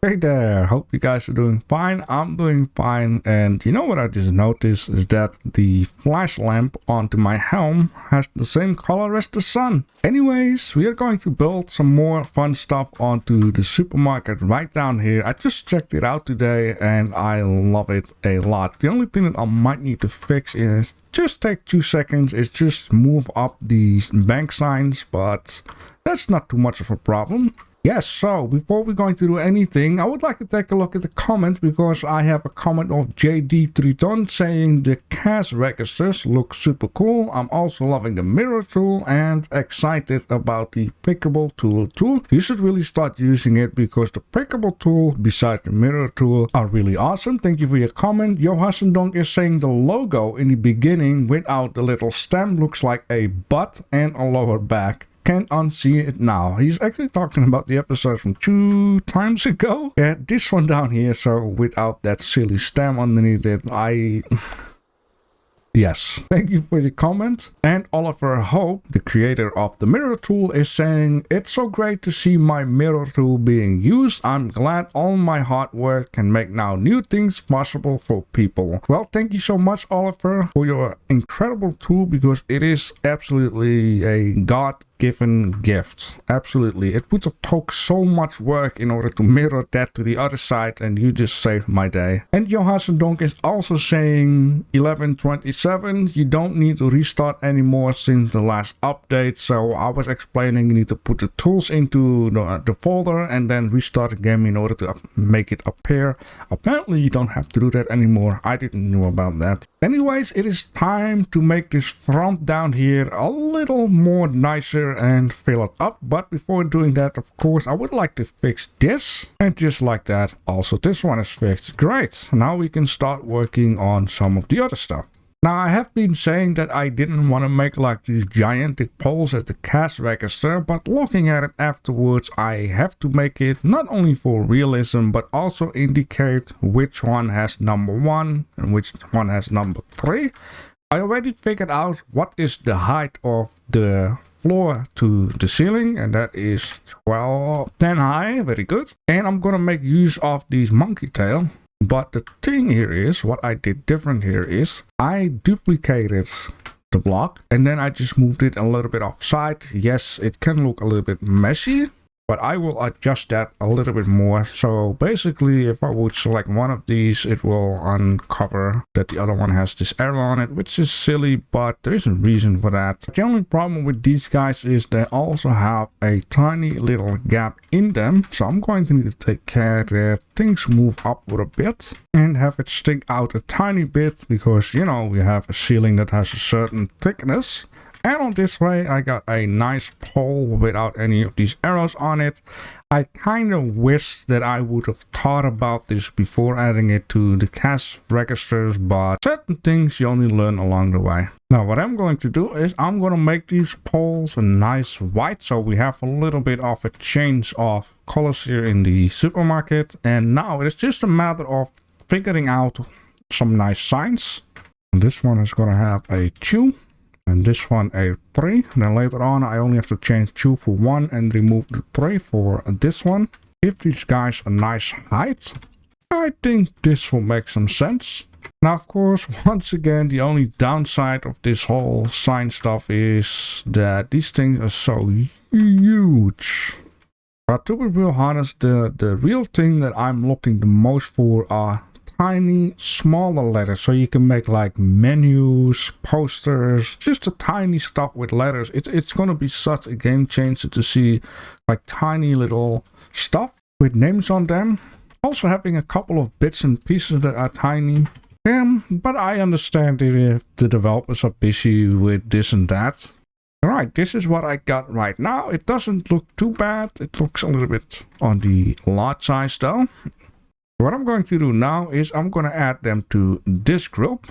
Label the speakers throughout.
Speaker 1: Hey there, hope you guys are doing fine. I'm doing fine, and you know what I just noticed is that the flash lamp onto my helm has the same color as the sun. Anyways, we are going to build some more fun stuff onto the supermarket right down here. I just checked it out today and I love it a lot. The only thing that I might need to fix is just take 2 seconds, is just move up these bank signs, but that's not too much of a problem. Yes, so before we're going to do anything, I would like to take a look at the comments, because I have a comment of JD Triton saying the cash registers look super cool. I'm also loving the mirror tool and excited about the pickable tool too. You should really start using it, because the pickable tool besides the mirror tool are really awesome. Thank you for your comment. Johassendonk is saying the logo in the beginning without the little stem looks like a butt and a lower back. Can't unsee it now. He's actually talking about the episode from 2 times ago. Yeah, this one down here, so without that silly stem underneath it, Yes, thank you for your comment. And Oliver Hope, the creator of the mirror tool, is saying, it's so great to see my mirror tool being used. I'm glad all my hard work can make now new things possible for people. Well, thank you so much, Oliver, for your incredible tool, because it is absolutely a God-given gift. Absolutely. It would have took so much work in order to mirror that to the other side, and you just saved my day. And Johassendonk is also saying 1127, you don't need to restart anymore since the last update. So I was explaining you need to put the tools into the folder and then restart the game in order to make it appear. Apparently you don't have to do that anymore. I didn't know about that. Anyways, it is time to make this front down here a little more nicer and fill it up. But before doing that, of course, I would like to fix this. And just like that, also this one is fixed. Great. Now we can start working on some of the other stuff. Now, I have been saying that I didn't want to make like these gigantic poles at the cash register, but looking at it afterwards, I have to make it not only for realism, but also indicate which one has number 1 and which one has number 3. I already figured out what is the height of the floor to the ceiling, and that is 10 high. Very good. And I'm gonna make use of these monkey tail. But the thing here is, what I did different here is, I duplicated the block and then I just moved it a little bit offside. Yes, it can look a little bit messy, but I will adjust that a little bit more. So basically, if I would select one of these, it will uncover that the other one has this arrow on it, which is silly, but there is a reason for that. The only problem with these guys is they also have a tiny little gap in them. So I'm going to need to take care that things move upward a bit and have it stick out a tiny bit, because, you know, we have a ceiling that has a certain thickness. And on this way, I got a nice pole without any of these arrows on it. I kind of wish that I would have thought about this before adding it to the cash registers, but certain things you only learn along the way. Now, what I'm going to do is I'm going to make these poles a nice white, so we have a little bit of a change of colors here in the supermarket. And now it's just a matter of figuring out some nice signs. And this one is going to have a 2. And this one a 3. Then later on I only have to change 2 for 1 and remove the 3 for this one. Give these guys a nice height. I think this will make some sense. Now, of course, once again, the only downside of this whole sign stuff is that these things are so huge. But to be real honest, the real thing that I'm looking the most for are tiny, smaller letters, so you can make like menus, posters, just a tiny stuff with letters. It's gonna be such a game changer to see like tiny little stuff with names on them. Also having a couple of bits and pieces that are tiny. But I understand if the developers are busy with this and that. Alright, this is what I got right now. It doesn't look too bad. It looks a little bit on the large size though. What I'm going to do now is I'm going to add them to this group.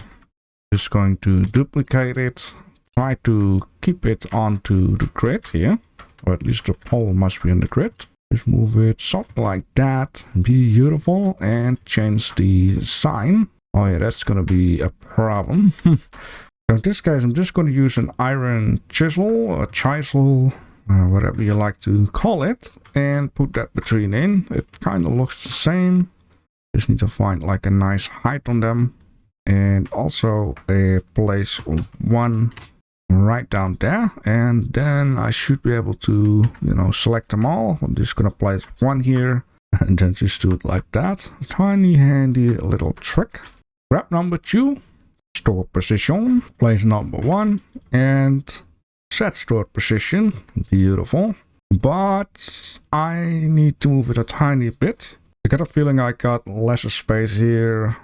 Speaker 1: Just going to duplicate it. Try to keep it onto the grid here. Or at least the pole must be on the grid. Just move it something like that. Beautiful. And change the sign. Oh yeah, that's going to be a problem. So in this case, I'm just going to use an iron chisel. whatever you like to call it, and put that between in. It kind of looks the same. Just need to find like a nice height on them, and also a place one right down there, and then I should be able to, you know, select them all. I'm just gonna place one here and then just do it like that. Tiny handy little trick. Grab number 2, store position, place number 1, and set stored position. Beautiful. But I need to move it a tiny bit. I got a feeling I got lesser space here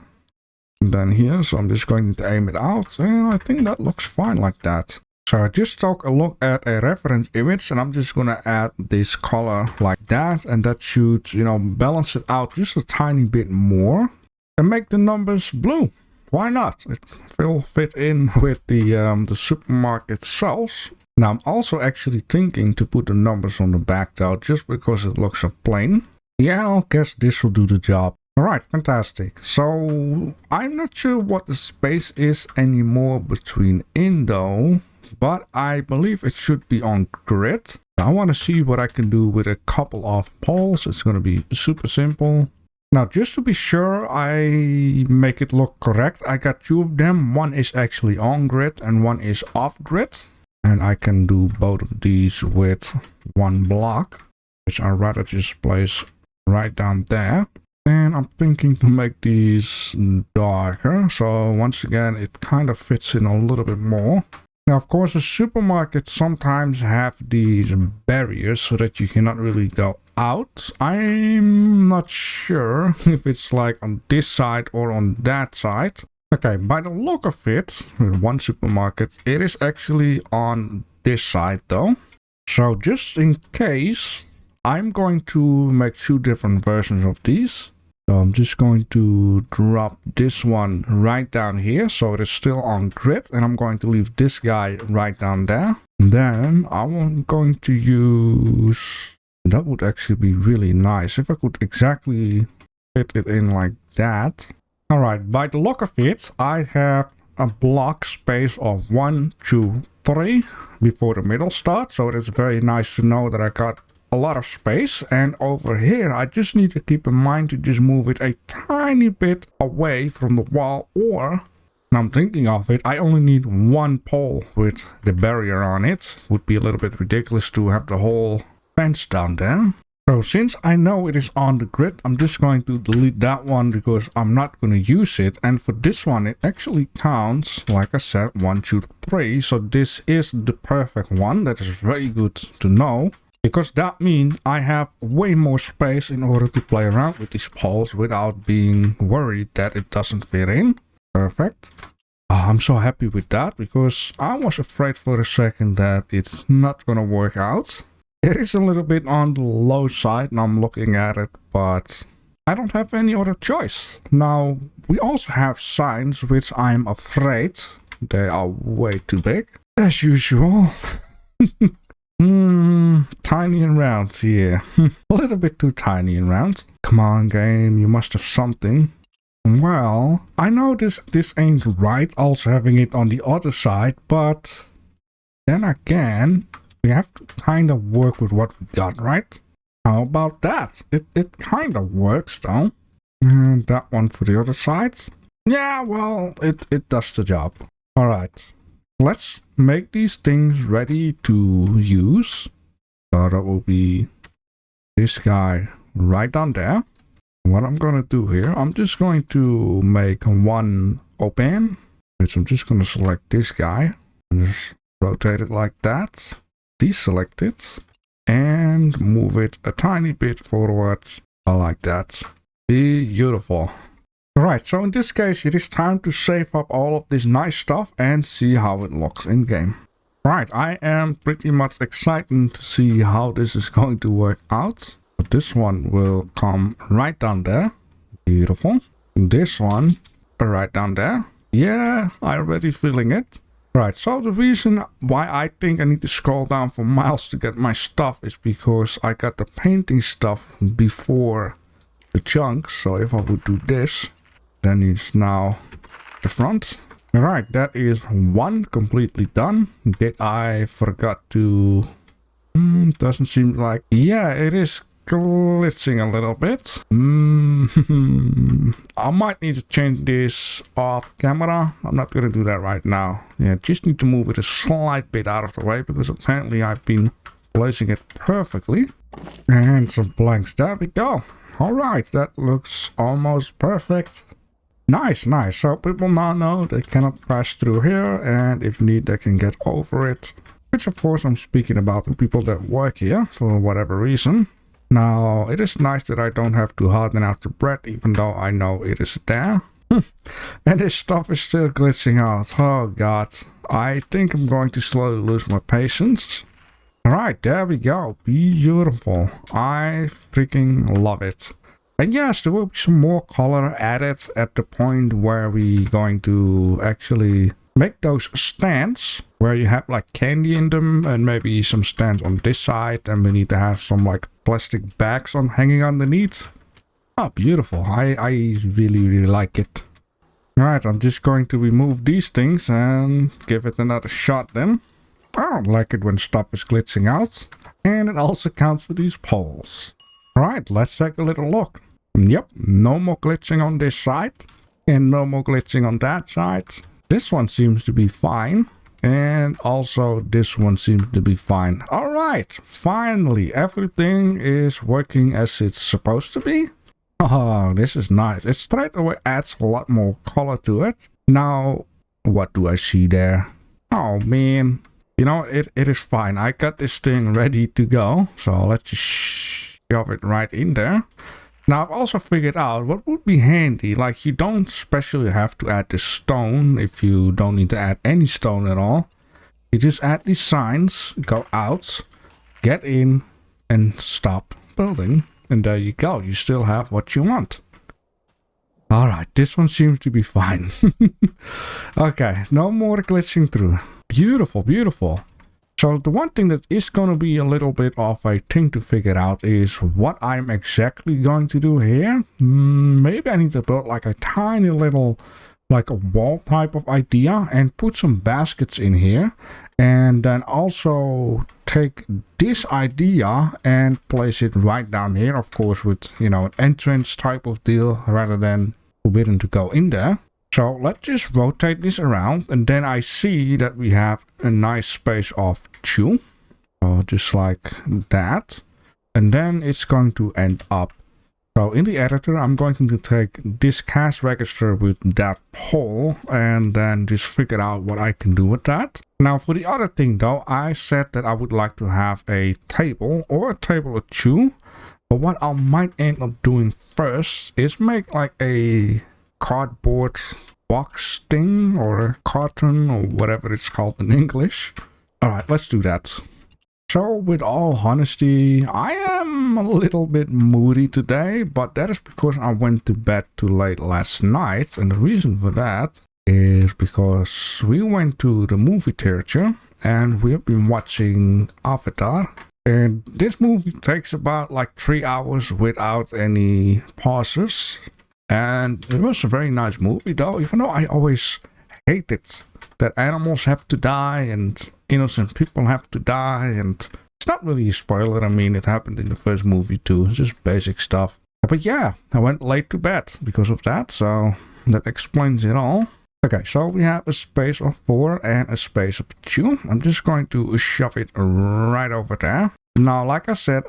Speaker 1: than here, so I'm just going to aim it out, and I think that looks fine like that. So I just took a look at a reference image, and I'm just gonna add this color like that, and that should, you know, balance it out just a tiny bit more and make the numbers blue. Why not? It will fit in with the supermarket shelves. Now I'm also actually thinking to put the numbers on the back though, just because it looks so plain. Yeah, I guess this will do the job. Alright, fantastic. So I'm not sure what the space is anymore between in though, but I believe it should be on grid. I want to see what I can do with a couple of poles. It's going to be super simple. Now, just to be sure I make it look correct, I got 2 of them. One is actually on grid and one is off grid. And I can do both of these with one block, which I'd rather just place right down there. And I'm thinking to make these darker. So once again, it kind of fits in a little bit more. Now, of course, the supermarkets sometimes have these barriers so that you cannot really go out. I'm not sure if it's like on this side or on that side. Okay, by the look of it, with one supermarket, it is actually on this side though. So just in case, I'm going to make 2 different versions of these. So I'm just going to drop this one right down here, so it is still on grid, and I'm going to leave this guy right down there. Then I'm going to use, that would actually be really nice if I could exactly fit it in like that. Alright, by the look of it, I have a block space of 1, 2, 3 before the middle starts, so it is very nice to know that I got a lot of space. And over here I just need to keep in mind to just move it a tiny bit away from the wall, or when I'm thinking of it, I only need 1 pole with the barrier on it. Would be a little bit ridiculous to have the whole fence down there. So since I know it is on the grid, I'm just going to delete that one because I'm not going to use it. And for this one, it actually counts, like I said, 1, 2, 3. So this is the perfect one. That is very good to know, because that means I have way more space in order to play around with these poles without being worried that it doesn't fit in. Perfect. I'm so happy with that, because I was afraid for a second that it's not going to work out. It is a little bit on the low side and I'm looking at it, but I don't have any other choice. Now, we also have signs which I'm afraid they are way too big, as usual. Tiny and round, yeah. A little bit too tiny and round. Come on, game, you must have something. Well, I know this ain't right, also having it on the other side, but then again, we have to kind of work with what we got, right? How about that? It kind of works though. And that one for the other side. Yeah, well, it does the job. Alright, let's make these things ready to use. So that will be this guy right down there. What I'm gonna do here, I'm just going to make one open, which I'm just gonna select this guy and just rotate it like that. Deselect it and move it a tiny bit forward. I like that. Beautiful. Alright, so in this case it is time to save up all of this nice stuff and see how it looks in game. Right, I am pretty much excited to see how this is going to work out. This one will come right down there. Beautiful. This one right down there. Yeah, I'm already feeling it. Right, so the reason why I think I need to scroll down for miles to get my stuff is because I got the painting stuff before the chunks. So if I would do this, then it's now the front. Alright, that is one completely done. Did I forgot to... Doesn't seem like... Yeah, it is glitching a little bit. I might need to change this off camera. I'm not gonna do that right now. Yeah, just need to move it a slight bit out of the way because apparently I've been placing it perfectly. And some blanks. There we go. Alright, that looks almost perfect. Nice, nice. So people now know they cannot pass through here, and if need they can get over it. Which of course I'm speaking about the people that work here for whatever reason. Now, it is nice that I don't have to harden out the bread, even though I know it is there. And this stuff is still glitching out. Oh god. I think I'm going to slowly lose my patience. Alright, there we go. Beautiful. I freaking love it. And yes, there will be some more color added at the point where we're going to actually make those stands where you have like candy in them, and maybe some stands on this side, and we need to have some like plastic bags on hanging underneath. Oh, beautiful. I really like it. Alright, I'm just going to remove these things and give it another shot then. I don't like it when stuff is glitching out. And it also counts for these poles. Alright, let's take a little look. Yep, no more glitching on this side. And no more glitching on that side. This one seems to be fine. And also this one seems to be fine. Alright, finally everything is working as it's supposed to be. Oh, this is nice. It straight away adds a lot more color to it. Now, what do I see there? Oh man. You know, it is fine. I got this thing ready to go. So let's just shove it right in there. Now, I've also figured out what would be handy. Like, you don't specially have to add the stone if you don't need to add any stone at all. You just add these signs, go out, get in, and stop building. And there you go. You still have what you want. Alright, this one seems to be fine. Okay, no more glitching through. Beautiful, beautiful. So the one thing that is going to be a little bit of a thing to figure out is what I'm exactly going to do here. Maybe I need to build like a tiny little, like a wall type of idea and put some baskets in here. And then also take this idea and place it right down here. Of course with, you know, an entrance type of deal rather than forbidden to go in there. So let's just rotate this around, and then I see that we have a nice space of 2. Just like that. And then it's going to end up. So in the editor, I'm going to take this cash register with that pole and then just figure out what I can do with that. Now for the other thing though, I said that I would like to have a table or a table or 2. But what I might end up doing first is make like a cardboard box thing or carton or whatever it's called in English. Alright, let's do that. So with all honesty, I am a little bit moody today, but that is because I went to bed too late last night, and the reason for that is because we went to the movie theater and we have been watching Avatar. And this movie takes about like 3 hours without any pauses. And it was a very nice movie though, even though I always hated that animals have to die and innocent people have to die. And it's not really a spoiler, I mean it happened in the first movie too, it's just basic stuff. But yeah, I went late to bed because of that, so that explains it all. Okay, so we have a space of 4 and a space of 2. I'm just going to shove it right over there. Now, like I said,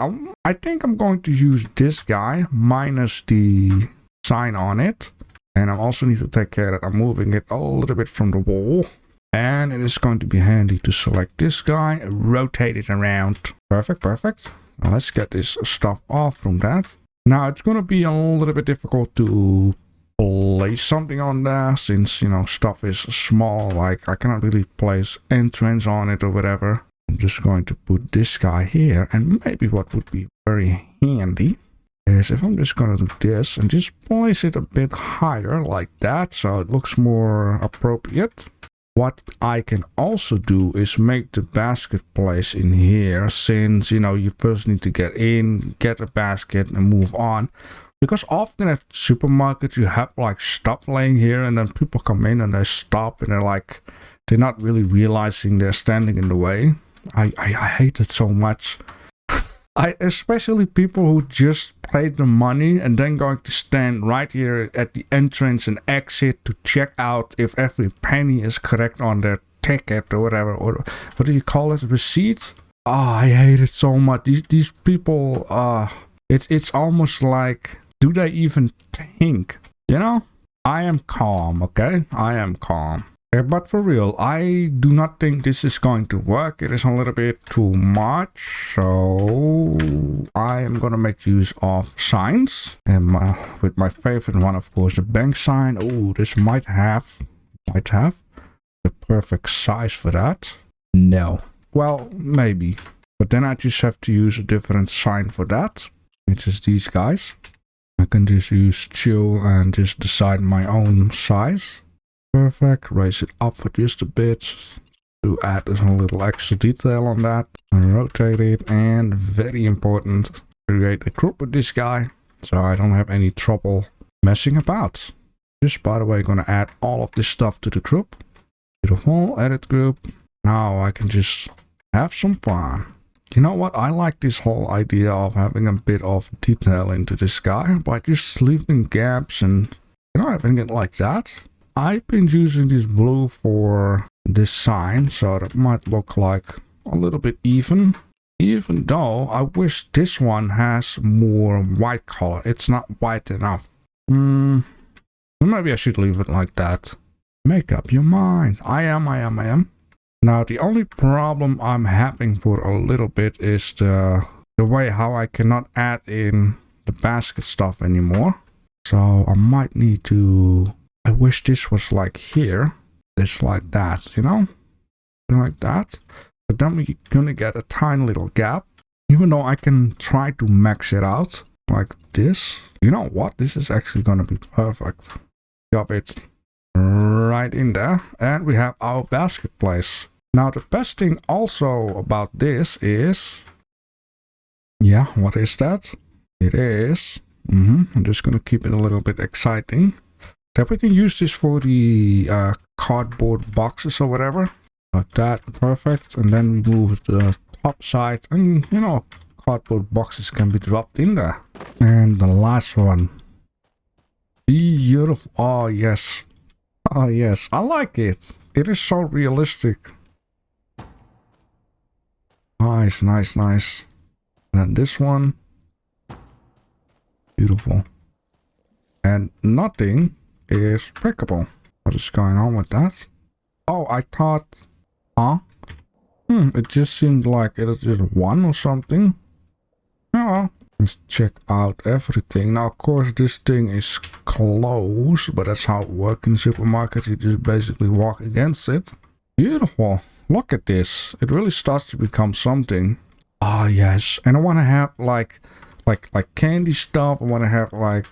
Speaker 1: I think I'm going to use this guy minus the sign on it. And I also need to take care that I'm moving it a little bit from the wall. And it is going to be handy to select this guy, rotate it around. Perfect, perfect. Now let's get this stuff off from that. Now it's going to be a little bit difficult to place something on there since, you know, stuff is small. Like I cannot really place entrance on it or whatever. I'm just going to put this guy here, and maybe what would be very handy is if I'm just going to do this and just place it a bit higher like that so it looks more appropriate. What I can also do is make the basket place in here, since, you know, you first need to get in, get a basket and move on. Because often at supermarkets you have like stuff laying here and then people come in and they stop and they're like, they're not really realizing they're standing in the way. I hate it so much. Especially people who just paid the money and then going to stand right here at the entrance and exit to check out if every penny is correct on their ticket or whatever, or what do you call it, receipt? I hate it so much. These people, it's almost like, do they even think? You know, I am calm, okay? I am calm. But for real, I do not think this is going to work. It is a little bit too much. So I am gonna make use of signs. And with my favorite one, of course, the bank sign. Oh, this might have the perfect size for that. No. Well, maybe. But then I just have to use a different sign for that. Which is these guys. I can just use chill and just decide my own size. Perfect. Raise it up for just a bit to add a little extra detail on that. And rotate it. And very important, create a group with this guy so I don't have any trouble messing about. Just by the way, gonna add all of this stuff to the group. Beautiful. Edit group. Now I can just have some fun. You know what? I like this whole idea of having a bit of detail into this guy by just leaving gaps and, you know, having it like that. I've been using this blue for this sign, so that might look like a little bit even. Even though I wish this one has more white color. It's not white enough. Maybe I should leave it like that. Make up your mind. I am. Now the only problem I'm having for a little bit is the way how I cannot add in the basket stuff anymore. So I might need to... I wish this was like here. This like that, you know? Like that. But then we're gonna get a tiny little gap. Even though I can try to max it out. Like this. You know what? This is actually gonna be perfect. Got it right in there. And we have our basket place. Now the best thing also about this is... Yeah, what is that? It is... I'm just gonna keep it a little bit exciting. That we can use this for the cardboard boxes or whatever. Like that, perfect. And then we move the top side and, you know, cardboard boxes can be dropped in there. And the last one. Beautiful. Oh yes. Oh yes, I like it. It is so realistic. Nice. And then this one. Beautiful. And nothing is breakable. What is going on with that? Oh, I thought... Huh? It just seemed like it is just one or something. Oh, let's check out everything. Now, of course, this thing is closed, but that's how it works in the supermarket. You just basically walk against it. Beautiful. Look at this. It really starts to become something. Ah, yes. And I want to have like candy stuff. I want to have like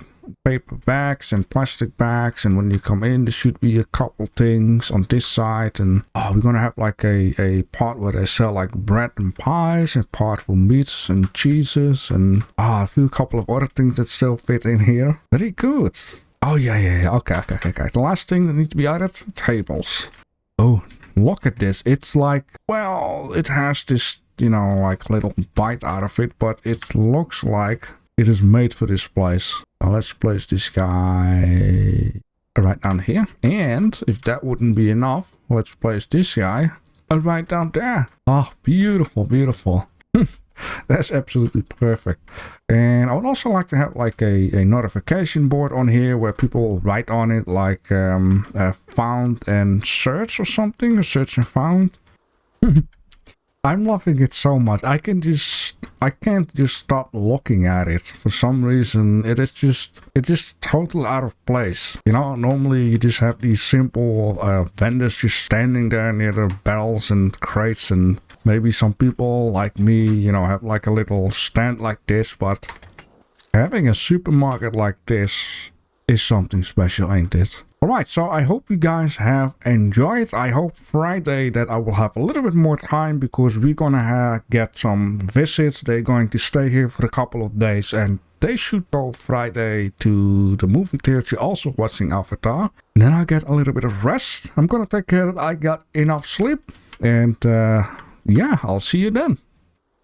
Speaker 1: paper bags and plastic bags, and when you come in there should be a couple things on this side, and we're gonna have like a part where they sell like bread and pies, and part for meats and cheeses, and a few couple of other things that still fit in here. Very good. Oh yeah. Okay. The last thing that needs to be added, tables. Oh, look at this. It's like, well, it has this, you know, like little bite out of it, but it looks like it is made for this place. Now let's place this guy right down here. And if that wouldn't be enough, let's place this guy right down there. Oh, beautiful. That's absolutely perfect. And I would also like to have like a notification board on here where people write on it like found and search or something. Search and found. I'm loving it so much. I can't just stop looking at it. For some reason, it's just totally out of place. You know, normally you just have these simple vendors just standing there near the barrels and crates, and maybe some people like me, you know, have like a little stand like this, but having a supermarket like this is something special, ain't it? Alright, so I hope you guys have enjoyed. I hope Friday that I will have a little bit more time, because we're gonna get some visits. They're going to stay here for a couple of days, and they should go Friday to the movie theater also watching Avatar. And then I get a little bit of rest. I'm gonna take care that I got enough sleep. And yeah, I'll see you then.